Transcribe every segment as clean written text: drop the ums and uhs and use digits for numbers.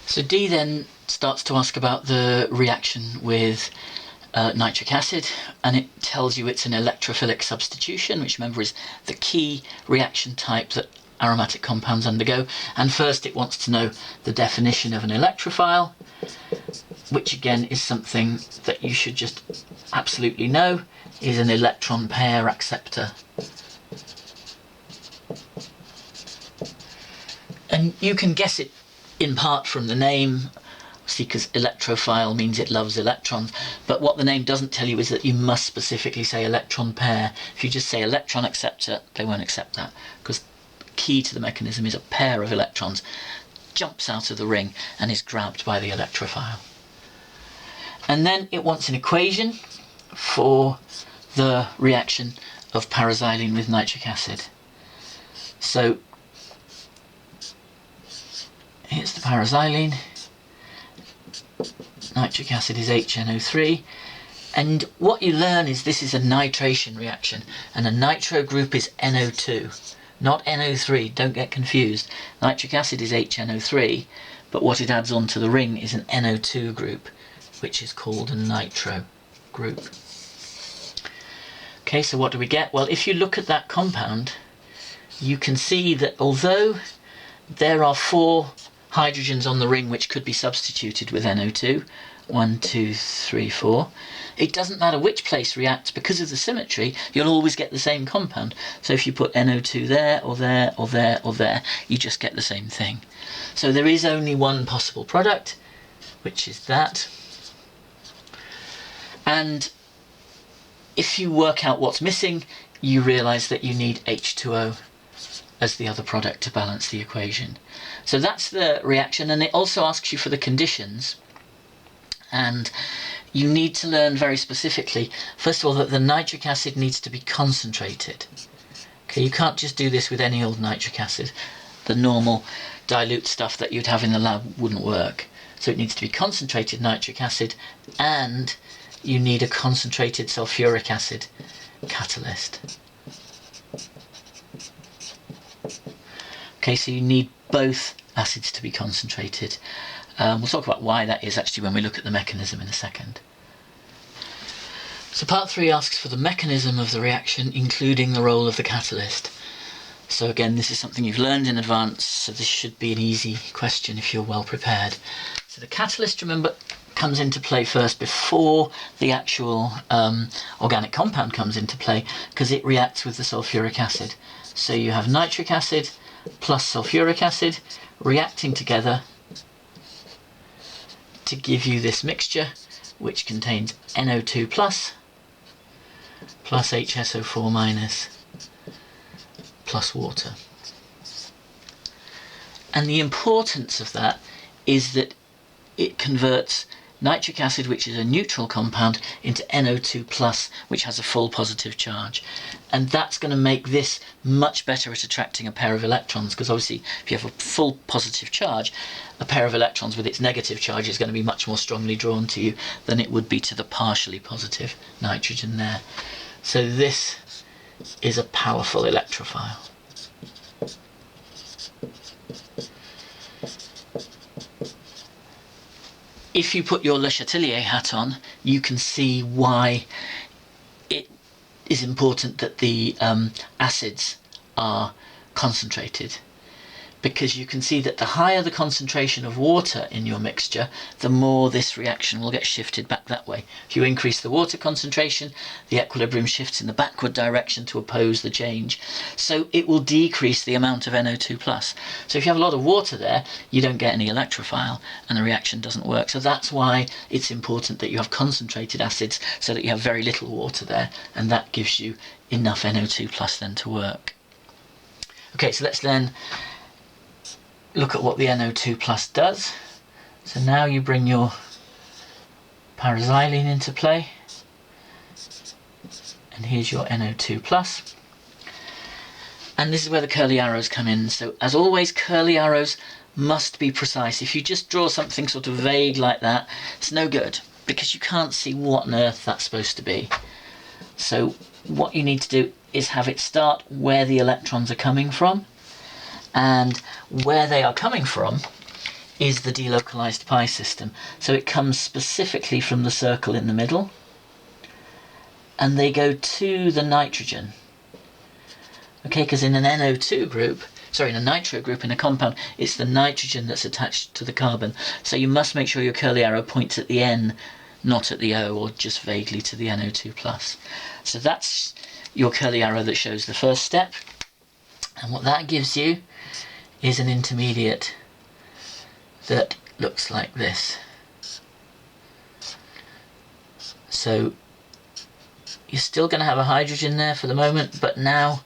So D then starts to ask about the reaction with nitric acid, and it tells you it's an electrophilic substitution, which remember is the key reaction type that aromatic compounds undergo. And first it wants to know the definition of an electrophile, which again is something that you should just absolutely know, is an electron pair acceptor. And you can guess it in part from the name, see, because electrophile means it loves electrons, but what the name doesn't tell you is that you must specifically say electron pair. If you just say electron acceptor, they won't accept that, because key to the mechanism is a pair of electrons jumps out of the ring and is grabbed by the electrophile. And then it wants an equation for the reaction of paraxylene with nitric acid. So here's the paraxylene, nitric acid is HNO3, and what you learn is this is a nitration reaction, and a nitro group is NO2, not NO3, don't get confused. Nitric acid is HNO3, but what it adds on to the ring is an NO2 group, which is called a nitro group. Okay, so what do we get? Well, if you look at that compound, you can see that although there are 4 hydrogens on the ring which could be substituted with NO2, 1, 2, 3, 4, it doesn't matter which place reacts, because of the symmetry you'll always get the same compound. So if you put NO2 there or there or there or there, you just get the same thing. So there is only one possible product, which is that. And if you work out what's missing, you realise that you need H2O as the other product to balance the equation. So that's the reaction, and it also asks you for the conditions, and you need to learn very specifically, first of all, that the nitric acid needs to be concentrated. Okay, you can't just do this with any old nitric acid. The normal dilute stuff that you'd have in the lab wouldn't work. So it needs to be concentrated nitric acid, and you need a concentrated sulfuric acid catalyst. Okay, so you need both acids to be concentrated. We'll talk about why that is actually when we look at the mechanism in a second. So part 3 asks for the mechanism of the reaction, including the role of the catalyst. So again, this is something you've learned in advance, so this should be an easy question if you're well prepared. So the catalyst, remember, comes into play first before the actual organic compound comes into play, because it reacts with the sulfuric acid. So you have nitric acid plus sulfuric acid reacting together to give you this mixture, which contains NO2 plus HSO4 minus plus water. And the importance of that is that it converts nitric acid, which is a neutral compound, into NO2 plus, which has a full positive charge. And that's going to make this much better at attracting a pair of electrons, because obviously if you have a full positive charge, a pair of electrons with its negative charge is going to be much more strongly drawn to you than it would be to the partially positive nitrogen there. So this is a powerful electrophile. If you put your Le Chatelier hat on, you can see why it is important that the acids are concentrated. Because you can see that the higher the concentration of water in your mixture, the more this reaction will get shifted back that way. If you increase the water concentration, the equilibrium shifts in the backward direction to oppose the change. So it will decrease the amount of NO2+. So if you have a lot of water there, you don't get any electrophile and the reaction doesn't work. So that's why it's important that you have concentrated acids, so that you have very little water there, and that gives you enough NO2+ then to work. Okay, so let's then look at what the NO2+ does. So now you bring your paraxylene into play, and here's your NO2+. And this is where the curly arrows come in. So as always, curly arrows must be precise. If you just draw something sort of vague like that, it's no good, because you can't see what on earth that's supposed to be. So what you need to do is have it start where the electrons are coming from, and where they are coming from is the delocalized pi system. So it comes specifically from the circle in the middle, and they go to the nitrogen. Okay, because in an NO2 group, sorry, in a nitro group in a compound, it's the nitrogen that's attached to the carbon. So you must make sure your curly arrow points at the N, not at the O, or just vaguely to the NO2+. So that's your curly arrow that shows the first step. And what that gives you is an intermediate that looks like this. So you're still going to have a hydrogen there for the moment, but now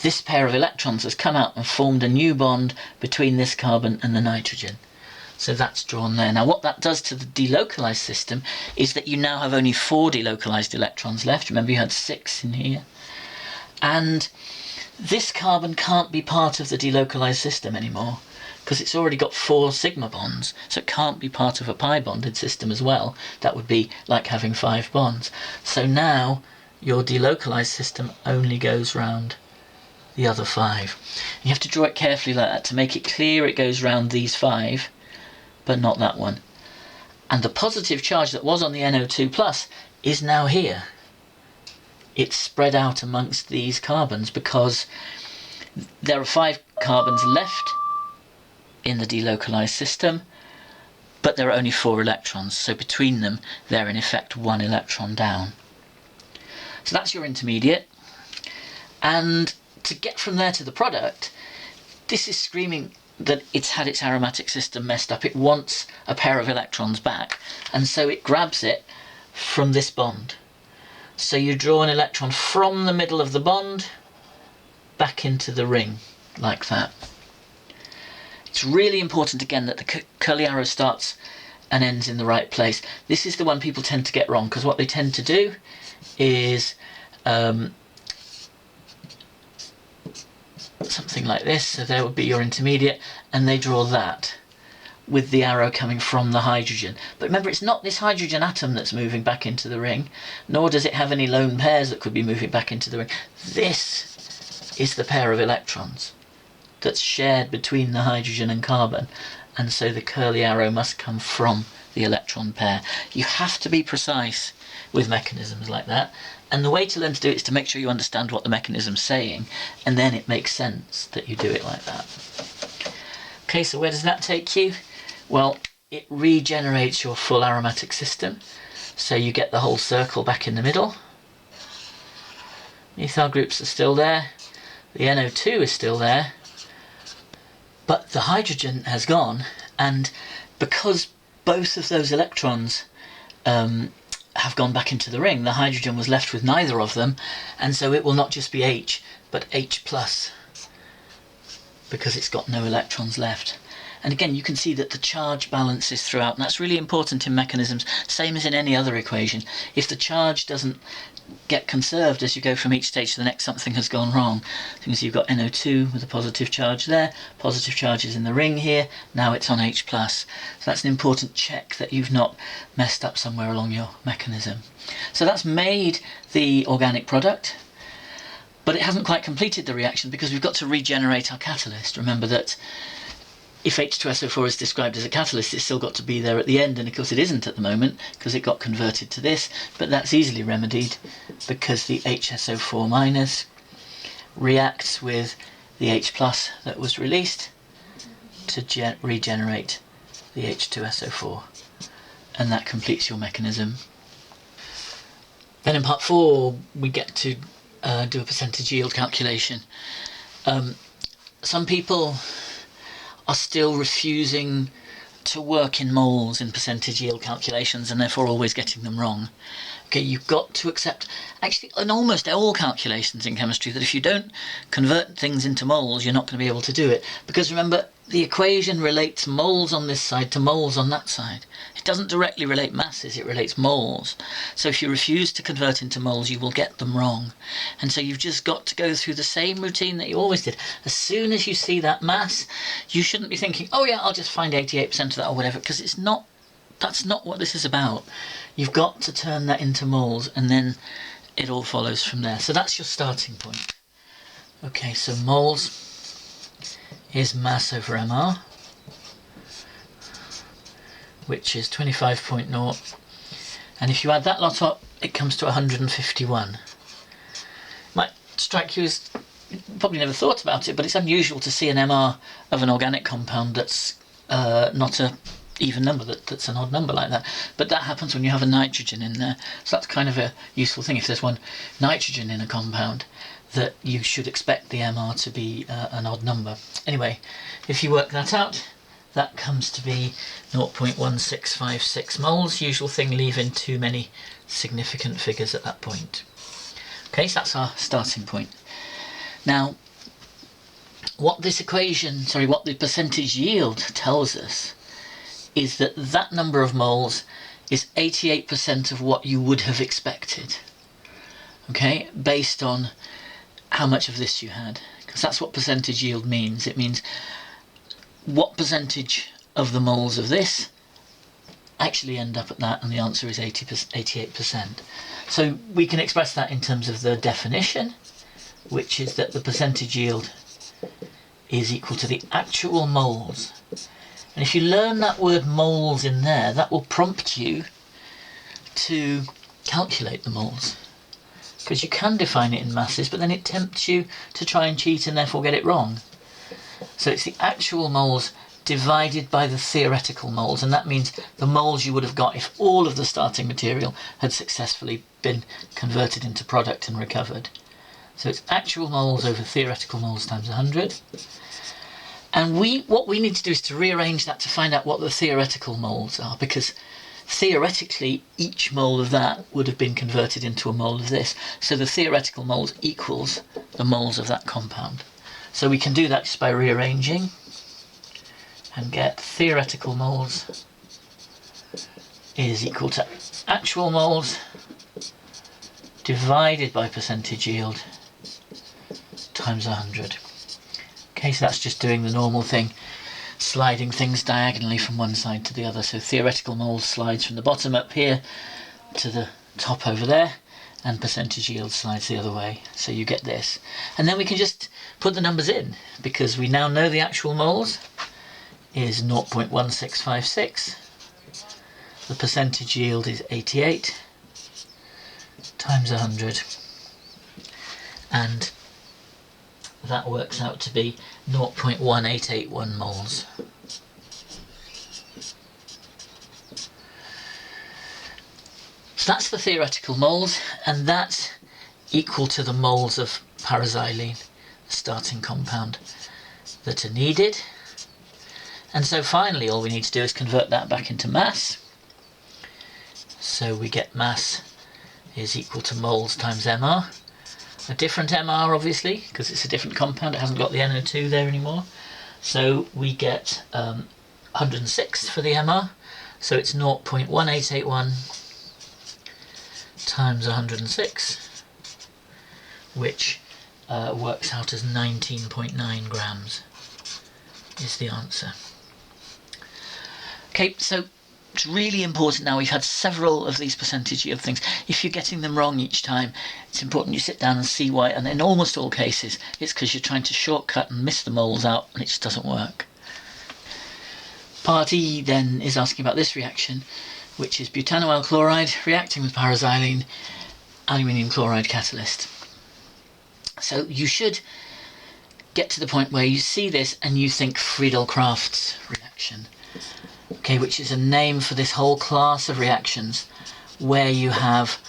this pair of electrons has come out and formed a new bond between this carbon and the nitrogen. So that's drawn there. Now what that does to the delocalized system is that you now have only 4 delocalized electrons left. Remember you had 6 in here. And this carbon can't be part of the delocalized system anymore because it's already got 4 sigma bonds, so it can't be part of a pi bonded system as well. That would be like having 5 bonds. So now your delocalized system only goes round the other 5. You have to draw it carefully like that to make it clear it goes round these 5, but not that one. And the positive charge that was on the NO2+ is now here. It's spread out amongst these carbons because there are 5 carbons left in the delocalized system, but there are only 4 electrons, so between them they're in effect 1 electron down. So that's your intermediate, and to get from there to the product, this is screaming that it's had its aromatic system messed up. It wants a pair of electrons back, and so it grabs it from this bond. So you draw an electron from the middle of the bond back into the ring, like that. It's really important again that the curly arrow starts and ends in the right place. This is the one people tend to get wrong, because what they tend to do is something like this. So there would be your intermediate, and they draw that with the arrow coming from the hydrogen. But remember, it's not this hydrogen atom that's moving back into the ring, nor does it have any lone pairs that could be moving back into the ring. This is the pair of electrons that's shared between the hydrogen and carbon, and so the curly arrow must come from the electron pair. You have to be precise with mechanisms like that, and the way to learn to do it is to make sure you understand what the mechanism's saying, and then it makes sense that you do it like that. Okay, so where does that take you? Well, it regenerates your full aromatic system, so you get the whole circle back in the middle. Methyl groups are still there, the NO2 is still there, but the hydrogen has gone, and because both of those electrons have gone back into the ring, the hydrogen was left with neither of them, and so it will not just be H, but H+, because it's got no electrons left. And again, you can see that the charge balances throughout, and that's really important in mechanisms, same as in any other equation. If the charge doesn't get conserved as you go from each stage to the next, something has gone wrong. So you can see you've got NO2 with a positive charge there, positive charge is in the ring here, now it's on H+. So that's an important check that you've not messed up somewhere along your mechanism. So that's made the organic product, but it hasn't quite completed the reaction because we've got to regenerate our catalyst. Remember that if H2SO4 is described as a catalyst, it's still got to be there at the end, and of course it isn't at the moment because it got converted to this, but that's easily remedied because the HSO4- reacts with the H+ that was released to regenerate the H2SO4, and that completes your mechanism. Then in part 4 we get to do a percentage yield calculation. Some people are still refusing to work in moles in percentage yield calculations, and therefore always getting them wrong. Okay, you've got to accept, actually in almost all calculations in chemistry, that if you don't convert things into moles, you're not going to be able to do it. Because remember, the equation relates moles on this side to moles on that side. It doesn't directly relate masses, it relates moles. So if you refuse to convert into moles, you will get them wrong. And so you've just got to go through the same routine that you always did. As soon as you see that mass, you shouldn't be thinking, oh yeah, I'll just find 88% of that or whatever, because it's not, that's not what this is about. You've got to turn that into moles, and then it all follows from there. So that's your starting point. Okay, so moles is mass over mR. which is 25.0, and if you add that lot up, it comes to 151. Might strike you as, probably never thought about it, but it's unusual to see an MR of an organic compound that's not a even number, that's an odd number like that. But that happens when you have a nitrogen in there, so that's kind of a useful thing. If there's one nitrogen in a compound, that you should expect the MR to be an odd number. Anyway, if you work that out, that comes to be 0.1656 moles. Usual thing, leaving too many significant figures at that point. Okay, so that's our starting point. Now, what this equation, what the percentage yield tells us is that that number of moles is 88% of what you would have expected. Okay, based on how much of this you had, because that's what percentage yield means. It means what percentage of the moles of this actually end up at that, and the answer is 88%. So we can express that in terms of the definition, which is that the percentage yield is equal to the actual moles. And if you learn that word moles in there, that will prompt you to calculate the moles, because you can define it in masses, but then it tempts you to try and cheat and therefore get it wrong. So it's the actual moles divided by the theoretical moles, and that means the moles you would have got if all of the starting material had successfully been converted into product and recovered. So it's actual moles over theoretical moles times 100. And what we need to do is to rearrange that to find out what the theoretical moles are, because theoretically each mole of that would have been converted into a mole of this. So the theoretical moles equals the moles of that compound. So we can do that just by rearranging and get theoretical moles is equal to actual moles divided by percentage yield times 100. Okay, so that's just doing the normal thing, sliding things diagonally from one side to the other. So theoretical moles slides from the bottom up here to the top over there, and percentage yield slides the other way. So you get this. And then we can just put the numbers in, because we now know the actual moles is 0.1656. The percentage yield is 88 times 100. And that works out to be 0.1881 moles. So that's the theoretical moles, and that's equal to the moles of paraxylene, the starting compound, that are needed. And so finally all we need to do is convert that back into mass. So we get mass is equal to moles times MR. A different MR obviously, because it's a different compound, it hasn't got the NO2 there anymore. So we get 106 for the MR, so it's 0.1881 times 106, which works out as 19.9 grams is the answer. Okay, so it's really important now. We've had several of these percentage yield things. If you're getting them wrong each time, it's important you sit down and see why, and in almost all cases it's because you're trying to shortcut and miss the moles out and it just doesn't work. Part E then is asking about this reaction, which is butanoyl chloride reacting with paraxylene, aluminium chloride catalyst. So you should get to the point where you see this and you think Friedel-Crafts reaction. Okay, which is a name for this whole class of reactions where you have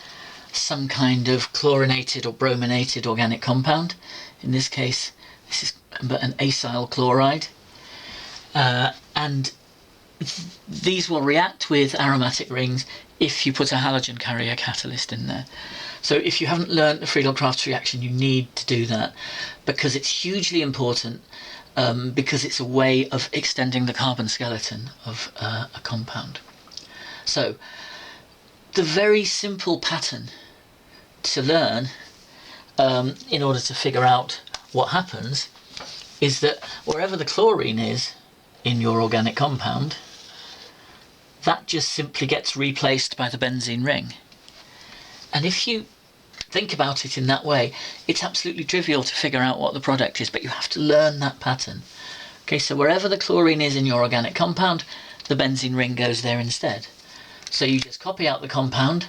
some kind of chlorinated or brominated organic compound. In this case, this is an acyl chloride. And these will react with aromatic rings if you put a halogen carrier catalyst in there. So if you haven't learned the Friedel-Crafts reaction, you need to do that, because it's hugely important. Because it's a way of extending the carbon skeleton of a compound. So the very simple pattern to learn in order to figure out what happens is that wherever the chlorine is in your organic compound, that just simply gets replaced by the benzene ring. And if you think about it in that way, it's absolutely trivial to figure out what the product is, but you have to learn that pattern. Okay, so wherever the chlorine is in your organic compound, the benzene ring goes there instead. So you just copy out the compound.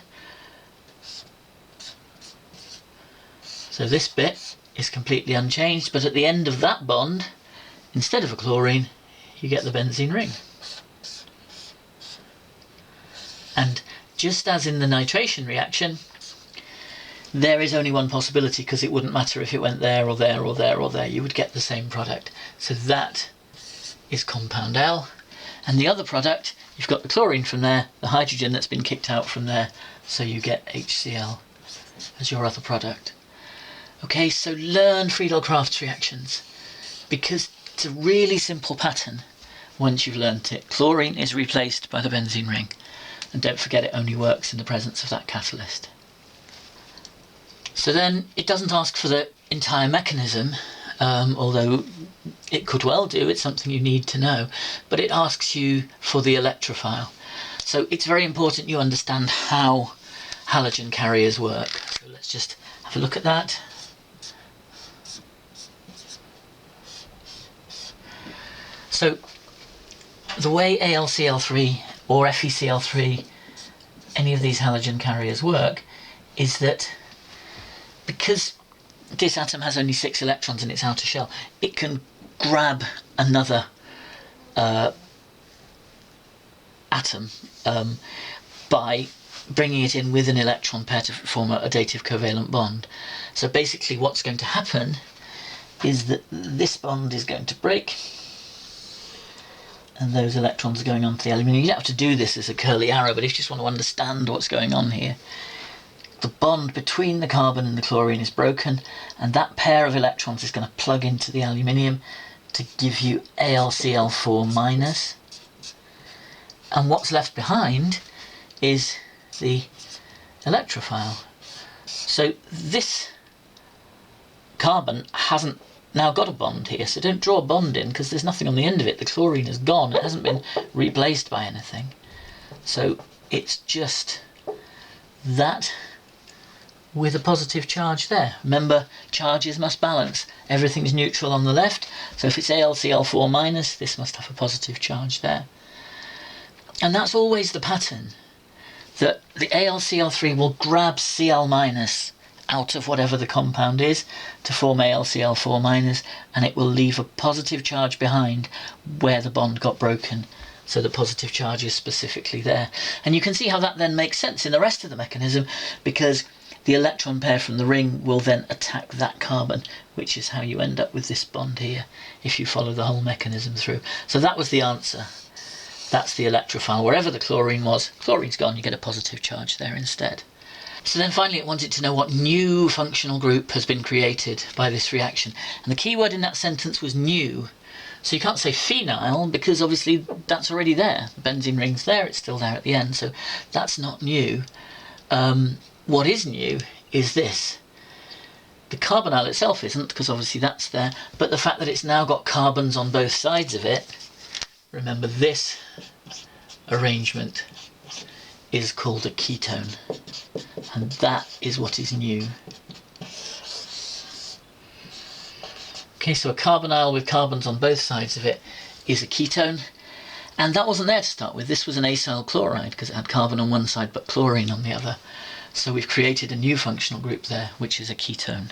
So this bit is completely unchanged, but at the end of that bond, instead of a chlorine, you get the benzene ring. And just as in the nitration reaction, there is only one possibility, because it wouldn't matter if it went there or there or there or there, you would get the same product. So that is compound L. And the other product, you've got the chlorine from there, the hydrogen that's been kicked out from there, so you get HCl as your other product. Okay, so learn Friedel-Crafts reactions, because it's a really simple pattern once you've learnt it. Chlorine is replaced by the benzene ring, and don't forget it only works in the presence of that catalyst. So then it doesn't ask for the entire mechanism, although it could well do, it's something you need to know, but it asks you for the electrophile. So it's very important you understand how halogen carriers work. So let's just have a look at that. So the way AlCl3 or FeCl3, any of these halogen carriers work, is that because this atom has only 6 electrons in its outer shell, it can grab another atom by bringing it in with an electron pair to form a dative covalent bond. So basically what's going to happen is that this bond is going to break, and those electrons are going onto the aluminium. You don't have to do this as a curly arrow, but if you just want to understand what's going on here, the bond between the carbon and the chlorine is broken, and that pair of electrons is going to plug into the aluminium to give you AlCl4-. And what's left behind is the electrophile. So this carbon hasn't now got a bond here, so don't draw a bond in, because there's nothing on the end of it. The chlorine is gone, it hasn't been replaced by anything. So it's just that with a positive charge there. Remember, charges must balance. Everything's neutral on the left, so if it's AlCl4-, this must have a positive charge there. And that's always the pattern, that the AlCl3 will grab Cl- out of whatever the compound is to form AlCl4-, and it will leave a positive charge behind where the bond got broken, so the positive charge is specifically there. And you can see how that then makes sense in the rest of the mechanism, because the electron pair from the ring will then attack that carbon, which is how you end up with this bond here if you follow the whole mechanism through. So that was the answer. That's the electrophile. Wherever the chlorine was, chlorine's gone, you get a positive charge there instead. So then finally it wanted to know what new functional group has been created by this reaction. And the key word in that sentence was new. So you can't say phenyl, because obviously that's already there. The benzene ring's there, it's still there at the end, so that's not new. What is new is this. The carbonyl itself isn't, because obviously that's there, but the fact that it's now got carbons on both sides of it. Remember, this arrangement is called a ketone, and that is what is new. Okay, so a carbonyl with carbons on both sides of it is a ketone, and that wasn't there to start with. This was an acyl chloride because it had carbon on one side but chlorine on the other. So we've created a new functional group there, which is a ketone.